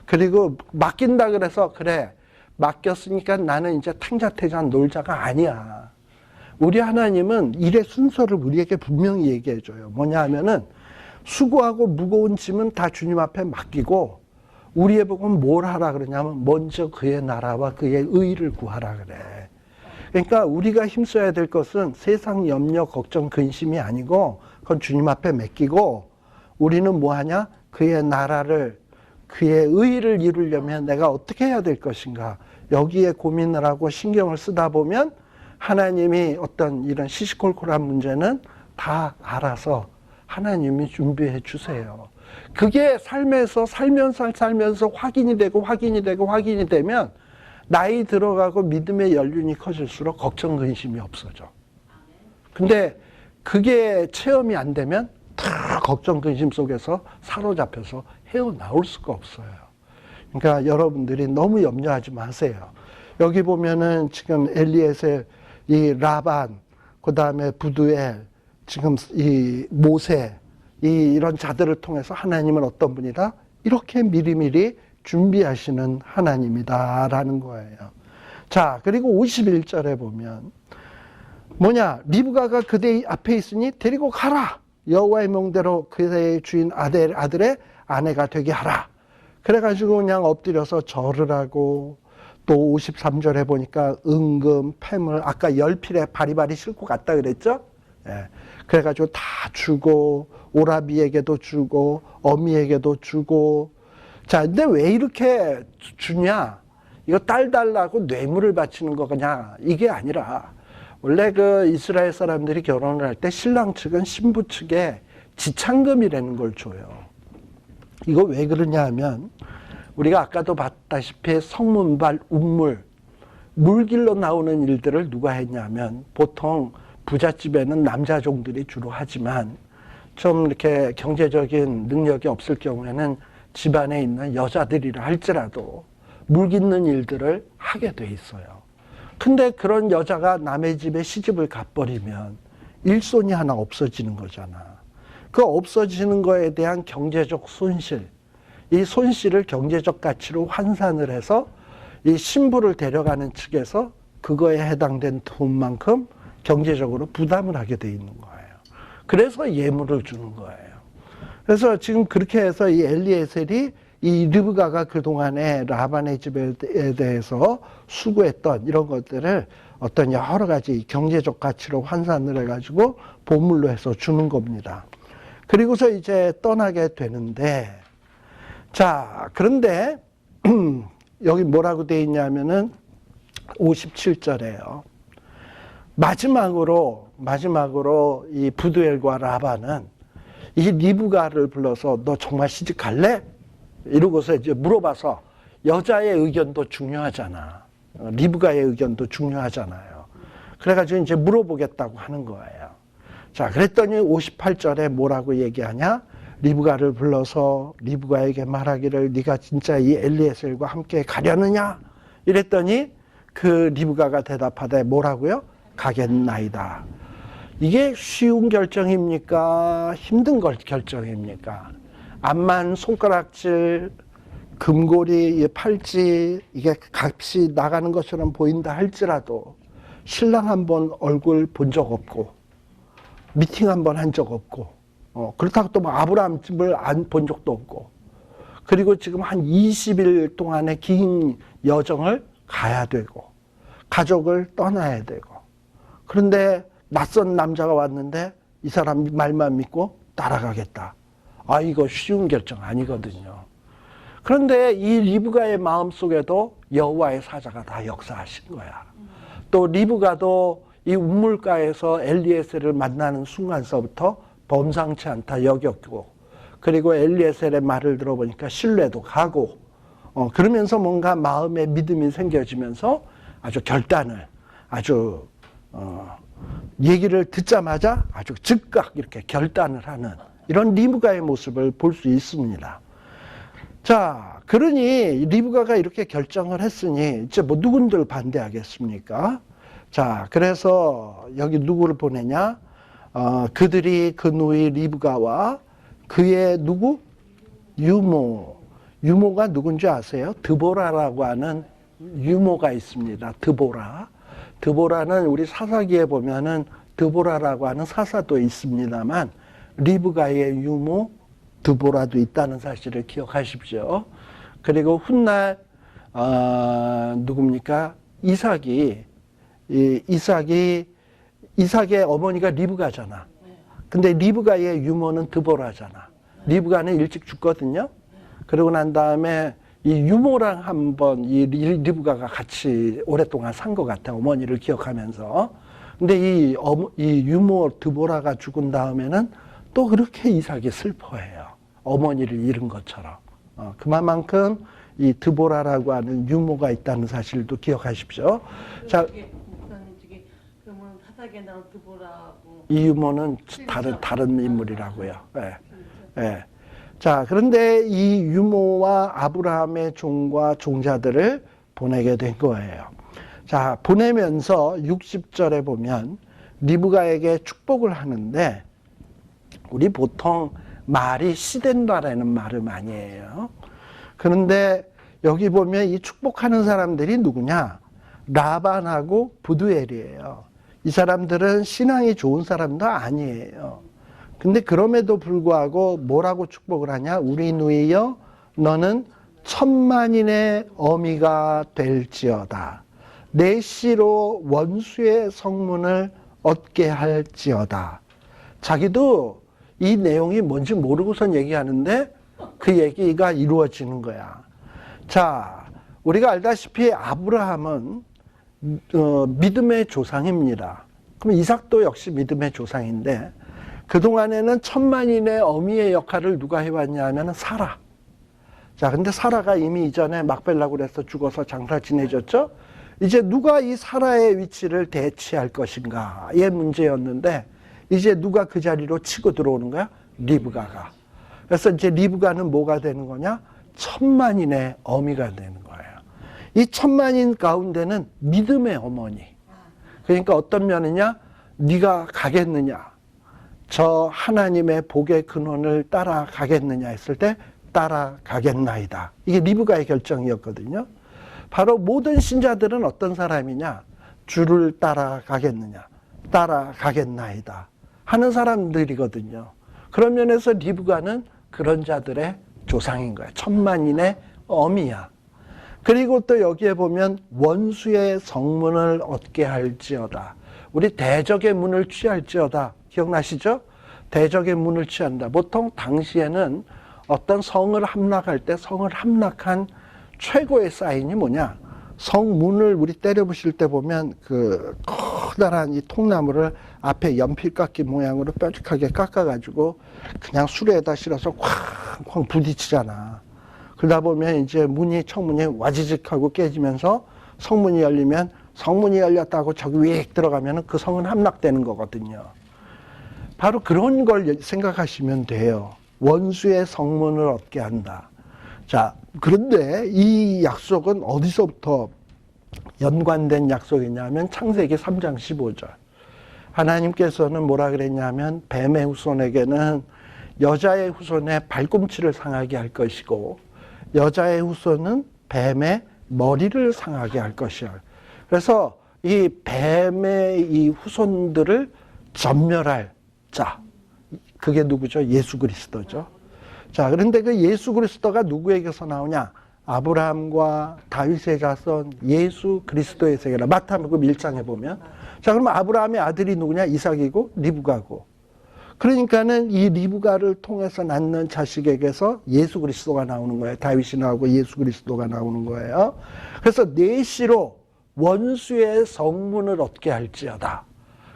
그리고 맡긴다 그래서 그래 맡겼으니까 나는 이제 탕자태자 놀자가 아니야. 우리 하나님은 일의 순서를 우리에게 분명히 얘기해 줘요. 뭐냐 하면은 수고하고 무거운 짐은 다 주님 앞에 맡기고 우리의 복은 뭘 하라 그러냐면 먼저 그의 나라와 그의 의를 구하라 그래. 그러니까 우리가 힘써야 될 것은 세상 염려, 걱정, 근심이 아니고 그건 주님 앞에 맡기고 우리는 뭐 하냐? 그의 나라를 그의 의를 이루려면 내가 어떻게 해야 될 것인가? 여기에 고민을 하고 신경을 쓰다 보면 하나님이 어떤 이런 시시콜콜한 문제는 다 알아서 하나님이 준비해 주세요. 그게 삶에서 살면서 확인이 되면 나이 들어가고 믿음의 연륜이 커질수록 걱정, 근심이 없어져. 근데 그게 체험이 안 되면 다 걱정, 근심 속에서 사로잡혀서 헤어나올 수가 없어요. 그러니까 여러분들이 너무 염려하지 마세요. 여기 보면은 지금 엘리에셀, 이 라반, 그 다음에 부두엘, 지금 이 모세, 이런 자들을 통해서 하나님은 어떤 분이다? 이렇게 미리미리 준비하시는 하나님이다라는 거예요. 자, 그리고 51절에 보면 뭐냐? 리브가가 그대 앞에 있으니 데리고 가라. 여호와의 명대로 그대의 주인 아들의 아내가 되게 하라. 그래가지고 그냥 엎드려서 절을 하고 또 53절에 보니까 은금, 폐물, 아까 열필에 바리바리 싣고 갔다 그랬죠? 예. 그래가지고 다 주고 오라비에게도 주고 어미에게도 주고. 자, 근데 왜 이렇게 주냐? 이거 딸 달라고 뇌물을 바치는 거냐? 이게 아니라 원래 그 이스라엘 사람들이 결혼을 할 때 신랑 측은 신부 측에 지참금이라는 걸 줘요. 이거 왜 그러냐 하면 우리가 아까도 봤다시피 성문발 운물, 물길로 나오는 일들을 누가 했냐면 보통 부잣집에는 남자종들이 주로 하지만 좀 이렇게 경제적인 능력이 없을 경우에는 집안에 있는 여자들이라 할지라도 물 깃는 일들을 하게 돼 있어요. 근데 그런 여자가 남의 집에 시집을 가버리면 일손이 하나 없어지는 거잖아. 그 없어지는 거에 대한 경제적 손실, 이 손실을 경제적 가치로 환산을 해서 이 신부를 데려가는 측에서 그거에 해당된 돈만큼 경제적으로 부담을 하게 돼 있는 거예요. 그래서 예물을 주는 거예요. 그래서 지금 그렇게 해서 이 엘리에셀이 이 리브가가 그동안에 라반의 집에 대해서 수고했던 이런 것들을 어떤 여러 가지 경제적 가치로 환산을 해가지고 보물로 해서 주는 겁니다. 그리고서 이제 떠나게 되는데, 자, 그런데 여기 뭐라고 돼 있냐면은 57절에요. 마지막으로 이 부두엘과 라반은 이 리브가를 불러서 너 정말 시집 갈래? 이러고서 이제 물어봐서 여자의 의견도 중요하잖아. 리브가의 의견도 중요하잖아요. 그래가지고 이제 물어보겠다고 하는 거예요. 자, 그랬더니 58절에 뭐라고 얘기하냐? 리브가를 불러서 리브가에게 말하기를 네가 진짜 이 엘리에셀과 함께 가려느냐? 이랬더니 그 리브가가 대답하되 뭐라고요? 가겠나이다. 이게 쉬운 결정입니까? 힘든 결정입니까? 암만 손가락질, 금고리, 팔찌 이게 값이 나가는 것처럼 보인다 할지라도 신랑 한 번 얼굴 본 적 없고 미팅 한 번 한 적 없고 그렇다고 또 뭐 아브라함 집을 안 본 적도 없고 그리고 지금 한 20일 동안의 긴 여정을 가야 되고 가족을 떠나야 되고 그런데 낯선 남자가 왔는데 이 사람 말만 믿고 따라가겠다. 아, 이거 쉬운 결정 아니거든요. 그런데 이 리브가의 마음속에도 여호와의 사자가 다 역사하신 거야. 또 리브가도 이 우물가에서 엘리에셀을 만나는 순간서부터 범상치 않다 여겼고, 그리고 엘리에셀의 말을 들어보니까 신뢰도 가고, 그러면서 뭔가 마음에 믿음이 생겨지면서 아주 결단을, 아주 얘기를 듣자마자 아주 즉각 이렇게 결단을 하는 이런 리브가의 모습을 볼 수 있습니다. 자, 그러니 리브가가 이렇게 결정을 했으니 이제 뭐 누군들 반대하겠습니까? 자, 그래서 여기 누구를 보내냐? 그들이 그 누이 리브가와 그의 누구? 유모가 누군지 아세요? 드보라라고 하는 유모가 있습니다. 드보라는 우리 사사기에 보면은 드보라라고 하는 사사도 있습니다만 리브가의 유모 드보라도 있다는 사실을 기억하십시오. 그리고 훗날 누굽니까? 이삭의 어머니가 리브가잖아. 근데 리브가의 유모는 드보라잖아. 리브가는 일찍 죽거든요. 그러고 난 다음에 이 유모랑 한번 이 리브가가 같이 오랫동안 산 것 같아. 어머니를 기억하면서. 근데 이 유모 드보라가 죽은 다음에는 또 그렇게 이삭이 슬퍼해요. 어머니를 잃은 것처럼. 그만큼 이 드보라라고 하는 유모가 있다는 사실도 기억하십시오. 자,
그러면 사사기에 나온 드보라하고
이 유모는 다른 인물이라고요. 예. 예. 자, 그런데 이 유모와 아브라함의 종과 종자들을 보내게 된 거예요. 자, 보내면서 60절에 보면 리브가에게 축복을 하는데, 우리 보통 말이 시된다라는 말을 많이 해요. 그런데 여기 보면 이 축복하는 사람들이 누구냐? 라반하고 부두엘이에요. 이 사람들은 신앙이 좋은 사람도 아니에요. 근데 그럼에도 불구하고 뭐라고 축복을 하냐? 우리 누이여 너는 천만인의 어미가 될지어다. 내 씨로 원수의 성문을 얻게 할지어다. 자기도 이 내용이 뭔지 모르고선 얘기하는데 그 얘기가 이루어지는 거야. 자, 우리가 알다시피 아브라함은 믿음의 조상입니다. 그럼 이삭도 역시 믿음의 조상인데, 그동안에는 천만인의 어미의 역할을 누가 해왔냐 하면 사라. 자, 근데 사라가 이미 이전에 막벨라고 그래서 죽어서 장사 지내졌죠? 이제 누가 이 사라의 위치를 대체할 것인가의 문제였는데, 이제 누가 그 자리로 치고 들어오는 거야? 리브가가. 그래서 이제 리브가는 뭐가 되는 거냐? 천만인의 어미가 되는 거예요. 이 천만인 가운데는 믿음의 어머니. 그러니까 어떤 면이냐? 네가 가겠느냐? 저 하나님의 복의 근원을 따라가겠느냐 했을 때 따라가겠나이다. 이게 리브가의 결정이었거든요. 바로 모든 신자들은 어떤 사람이냐? 주를 따라가겠느냐? 따라가겠나이다 하는 사람들이거든요. 그런 면에서 리브가는 그런 자들의 조상인 거야. 천만인의 어미야. 그리고 또 여기에 보면 원수의 성문을 얻게 할지어다. 우리 대적의 문을 취할지어다. 기억나시죠? 대적의 문을 취한다. 보통 당시에는 어떤 성을 함락할 때 성을 함락한 최고의 사인이 뭐냐? 성문을 우리 때려부실 때 보면 그 커다란 이 통나무를 앞에 연필깎이 모양으로 뾰족하게 깎아가지고 그냥 수레에다 실어서 쾅쾅 부딪히잖아. 그러다 보면 이제 청문이 와지직하고 깨지면서 성문이 열리면 성문이 열렸다고 저기 위에 들어가면 그 성은 함락되는 거거든요. 바로 그런 걸 생각하시면 돼요. 원수의 성문을 얻게 한다. 자, 그런데 이 약속은 어디서부터 연관된 약속이냐면 창세기 3장 15절. 하나님께서는 뭐라 그랬냐면 뱀의 후손에게는 여자의 후손의 발꿈치를 상하게 할 것이고 여자의 후손은 뱀의 머리를 상하게 할 것이야. 그래서 이 뱀의 이 후손들을 전멸할 자, 그게 누구죠? 예수 그리스도죠. 자, 그런데 그 예수 그리스도가 누구에게서 나오냐? 아브라함과 다윗의 자손 예수 그리스도의 세계라. 마태복음 1장에 보면. 자, 그러면 아브라함의 아들이 누구냐? 이삭이고 리브가고. 그러니까는 이 리브가를 통해서 낳는 자식에게서 예수 그리스도가 나오는 거예요. 다윗이 나오고 예수 그리스도가 나오는 거예요. 그래서 내시로 원수의 성문을 얻게 할지어다.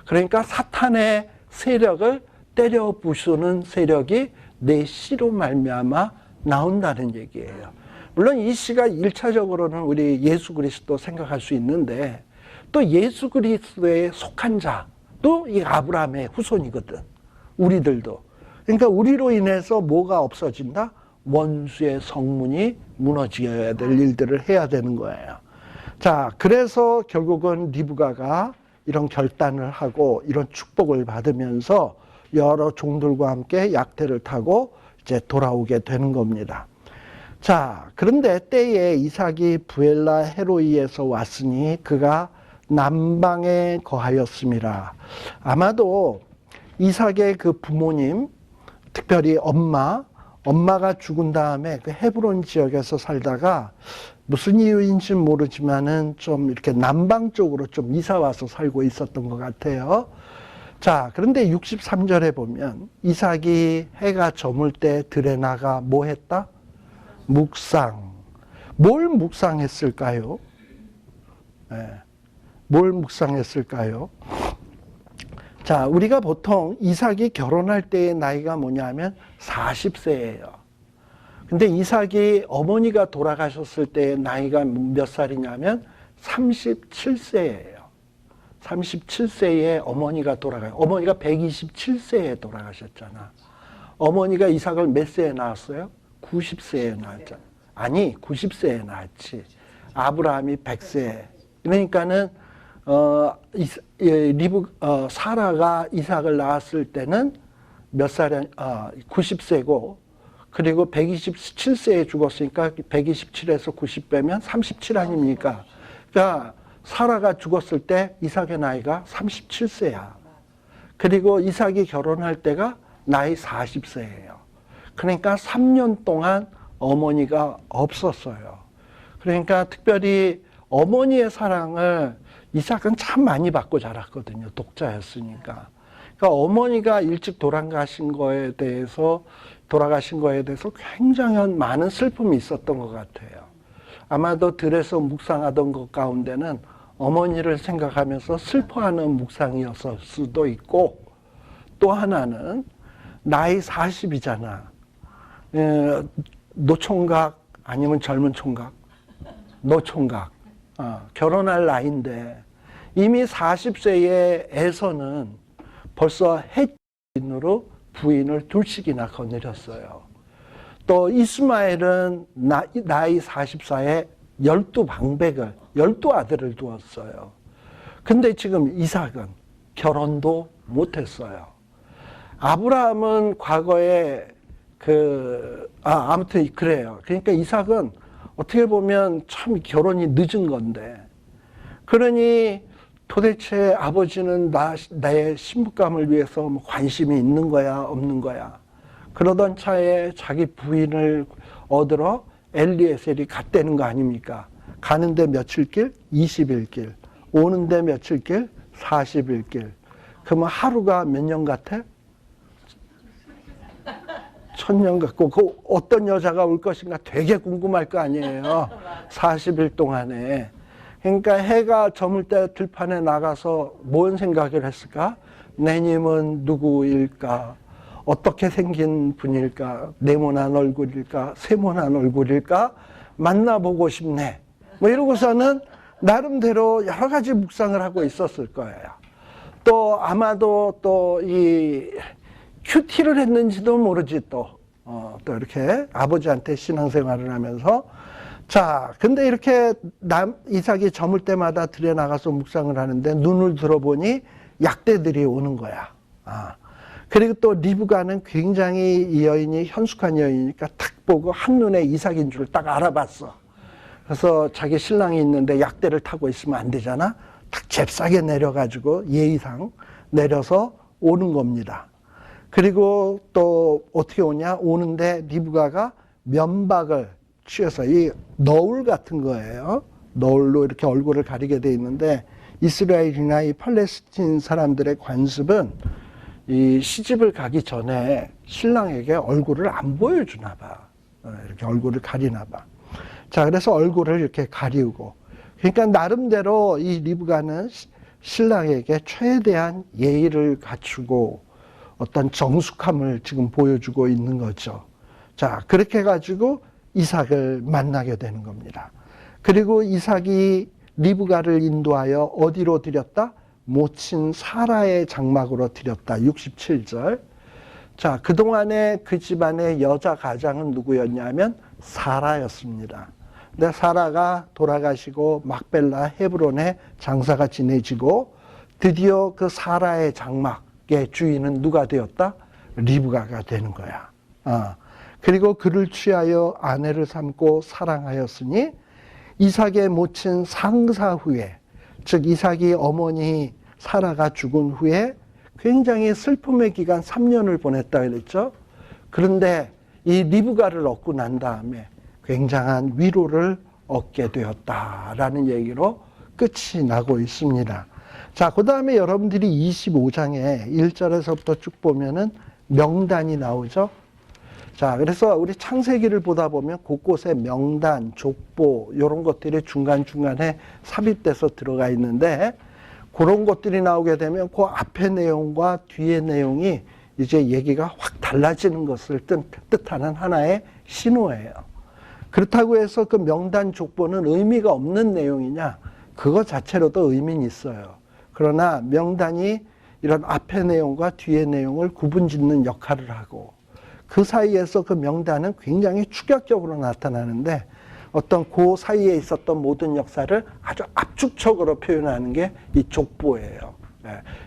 그러니까 사탄의 세력을 때려 부수는 세력이 내시로 말미암아 나온다는 얘기예요. 물론 이 시가 1차적으로는 우리 예수 그리스도 생각할 수 있는데 또 예수 그리스도에 속한 자도 이 아브라함의 후손이거든. 우리들도. 그러니까 우리로 인해서 뭐가 없어진다? 원수의 성문이 무너져야 될 일들을 해야 되는 거예요. 자, 그래서 결국은 리브가가 이런 결단을 하고 이런 축복을 받으면서 여러 종들과 함께 약대를 타고 이제 돌아오게 되는 겁니다. 자, 그런데 때에 이삭이 부엘라 헤로이에서 왔으니 그가 남방에 거하였음이라. 아마도 이삭의 그 부모님, 특별히 엄마가 죽은 다음에 그 헤브론 지역에서 살다가 무슨 이유인지는 모르지만은 좀 이렇게 남방 쪽으로 좀 이사 와서 살고 있었던 것 같아요. 자, 그런데 63절에 보면 이삭이 해가 저물 때 들에 나가 뭐 했다? 묵상. 뭘 묵상했을까요? 네. 뭘 묵상했을까요? 자, 우리가 보통 이삭이 결혼할 때의 나이가 뭐냐면 40세예요. 근데 이삭이 어머니가 돌아가셨을 때의 나이가 몇 살이냐면 37세예요. 37세에 어머니가 돌아가요. 어머니가 127세에 돌아가셨잖아. 어머니가 이삭을 몇 세에 낳았어요? 90세에 낳았잖아. 아니, 90세에 낳았지. 아브라함이 100세. 그러니까는 사라가 이삭을 낳았을 때는 몇 살이 90세고 그리고 127세에 죽었으니까 127에서 90 빼면 37 아닙니까? 그러니까 사라가 죽었을 때 이삭의 나이가 37세야. 그리고 이삭이 결혼할 때가 나이 40세예요. 그러니까 3년 동안 어머니가 없었어요. 그러니까 특별히 어머니의 사랑을 이삭은 참 많이 받고 자랐거든요. 독자였으니까. 그러니까 어머니가 일찍 돌아가신 거에 대해서 굉장히 많은 슬픔이 있었던 것 같아요. 아마도 들에서 묵상하던 것 가운데는 어머니를 생각하면서 슬퍼하는 묵상이었을 수도 있고, 또 하나는 나이 40이잖아. 노총각 아니면 젊은 총각? 노총각. 결혼할 나이인데 이미 40세에서는 벌써 헷으로 부인을 둘씩이나 거느렸어요. 또 이스마엘은 나이 44에 12방백을, 12아들을 두었어요. 근데 지금 이삭은 결혼도 못했어요. 아브라함은 과거에 아무튼 그래요. 그러니까 이삭은 어떻게 보면 참 결혼이 늦은 건데, 그러니 도대체 아버지는 나의 신부감을 위해서 관심이 있는 거야, 없는 거야. 그러던 차에 자기 부인을 얻으러 엘리에셀이 갔다는 거 아닙니까? 가는데 며칠 길? 20일 길. 오는데 며칠 길? 40일 길. 그러면 하루가 몇 년 같아? 1000년 같고, 그 어떤 여자가 올 것인가 되게 궁금할 거 아니에요. 40일 동안에. 그러니까 해가 저물 때 들판에 나가서 뭔 생각을 했을까? 내님은 누구일까? 어떻게 생긴 분일까? 네모난 얼굴일까? 세모난 얼굴일까? 만나보고 싶네. 뭐 이러고서는 나름대로 여러 가지 묵상을 하고 있었을 거예요. 또 아마도 또 이 큐티를 했는지도 모르지 또 이렇게 아버지한테 신앙생활을 하면서. 자, 근데 이렇게 이삭이 저물 때마다 들에 나가서 묵상을 하는데 눈을 들어보니 약대들이 오는 거야. 그리고 또 리브가는 굉장히 이 여인이 현숙한 여인이니까 탁 보고 한눈에 이삭인 줄 딱 알아봤어. 그래서 자기 신랑이 있는데 약대를 타고 있으면 안 되잖아. 딱 잽싸게 내려가지고 예의상 내려서 오는 겁니다. 그리고 또 어떻게 오냐? 오는데 리브가가 면박을 취해서, 이 너울 같은 거예요. 너울로 이렇게 얼굴을 가리게 돼 있는데, 이스라엘이나 이 팔레스틴 사람들의 관습은 이 시집을 가기 전에 신랑에게 얼굴을 안 보여주나 봐. 이렇게 얼굴을 가리나 봐. 자, 그래서 얼굴을 이렇게 가리우고. 그러니까 나름대로 이 리브가는 신랑에게 최대한 예의를 갖추고 어떤 정숙함을 지금 보여주고 있는 거죠. 자, 그렇게 해가지고 이삭을 만나게 되는 겁니다. 그리고 이삭이 리브가를 인도하여 어디로 들였다? 모친 사라의 장막으로 들였다. 67절. 자, 그동안에 그 집안의 여자 가장은 누구였냐면 사라였습니다. 근데 사라가 돌아가시고 막벨라 헤브론에 장사가 지내지고 드디어 그 사라의 장막의 주인은 누가 되었다? 리브가가 되는 거야. 그리고 그를 취하여 아내를 삼고 사랑하였으니 이삭의 모친 상사 후에, 즉 이삭이 어머니 사라가 죽은 후에 굉장히 슬픔의 기간 3년을 보냈다 그랬죠. 그런데 이 리브가를 얻고 난 다음에 굉장한 위로를 얻게 되었다라는 얘기로 끝이 나고 있습니다. 자, 그 다음에 여러분들이 25장에 1절에서부터 쭉 보면은 명단이 나오죠. 자, 그래서 우리 창세기를 보다 보면 곳곳에 명단, 족보 이런 것들이 중간중간에 삽입돼서 들어가 있는데 그런 것들이 나오게 되면 그 앞의 내용과 뒤의 내용이 이제 얘기가 확 달라지는 것을 뜻하는 하나의 신호예요. 그렇다고 해서 그 명단 족보는 의미가 없는 내용이냐? 그거 자체로도 의미는 있어요. 그러나 명단이 이런 앞의 내용과 뒤의 내용을 구분짓는 역할을 하고 그 사이에서 그 명단은 굉장히 추격적으로 나타나는데 어떤 그 사이에 있었던 모든 역사를 아주 압축적으로 표현하는 게 이 족보예요.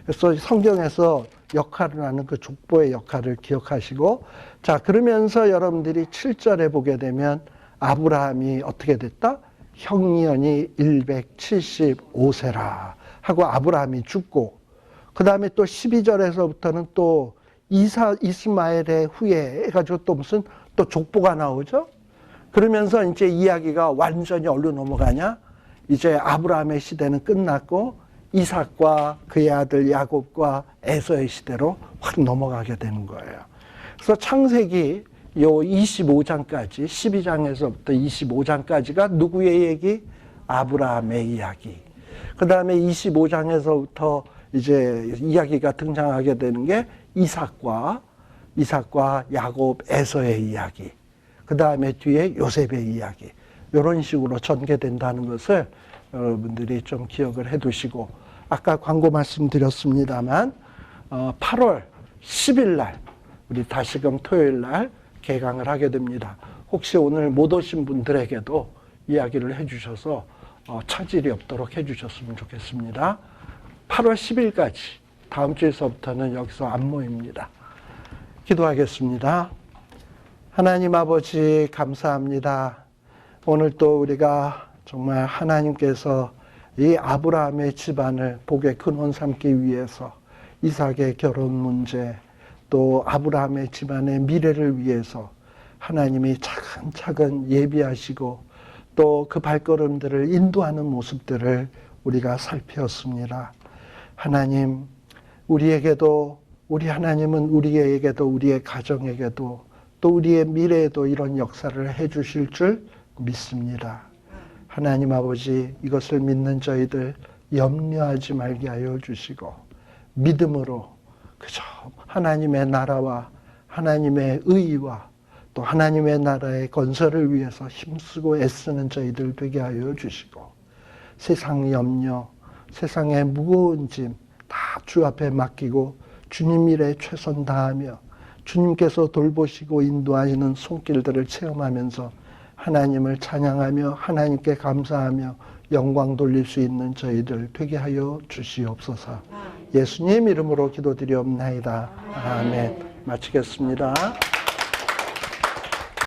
그래서 성경에서 역할을 하는 그 족보의 역할을 기억하시고, 자, 그러면서 여러분들이 7절에 보게 되면 아브라함이 어떻게 됐다? 형년이 175세라 하고 아브라함이 죽고, 그 다음에 또 12절에서부터는 또 이스마엘의 후예 해가지고 또 무슨 또 족보가 나오죠? 그러면서 이제 이야기가 완전히 어디로 넘어가냐? 이제 아브라함의 시대는 끝났고 이삭과 그의 아들 야곱과 에서의 시대로 확 넘어가게 되는 거예요. 그래서 창세기 요 25장까지 12장에서부터 25장까지가 누구의 얘기? 아브라함의 이야기. 그 다음에 25장에서부터 이제 이야기가 등장하게 되는 게 이삭과 야곱, 에서의 이야기. 그 다음에 뒤에 요셉의 이야기. 이런 식으로 전개된다는 것을 여러분들이 좀 기억을 해 두시고, 아까 광고 말씀드렸습니다만 8월 10일 날 우리 다시금 토요일 날 개강을 하게 됩니다. 혹시 오늘 못 오신 분들에게도 이야기를 해 주셔서 차질이 없도록 해 주셨으면 좋겠습니다. 8월 10일까지 다음 주에서부터는 여기서 안 모입니다. 기도하겠습니다. 하나님 아버지 감사합니다. 오늘 또 우리가 정말 하나님께서 이 아브라함의 집안을 복의 근원 삼기 위해서 이삭의 결혼 문제, 또 아브라함의 집안의 미래를 위해서 하나님이 차근차근 예비하시고 또 그 발걸음들을 인도하는 모습들을 우리가 살폈습니다. 하나님, 우리에게도, 우리 하나님은 우리에게도, 우리의 가정에게도, 또 우리의 미래에도 이런 역사를 해 주실 줄 믿습니다. 하나님 아버지, 이것을 믿는 저희들 염려하지 말게 하여 주시고 믿음으로 그저 하나님의 나라와 하나님의 의와 또 하나님의 나라의 건설을 위해서 힘쓰고 애쓰는 저희들 되게 하여 주시고, 세상 염려, 세상의 무거운 짐 다 주 앞에 맡기고 주님 일에 최선 다하며 주님께서 돌보시고 인도하시는 손길들을 체험하면서 하나님을 찬양하며 하나님께 감사하며 영광 돌릴 수 있는 저희들 되게 하여 주시옵소서. 예수님 이름으로 기도드리옵나이다. 아멘. 마치겠습니다.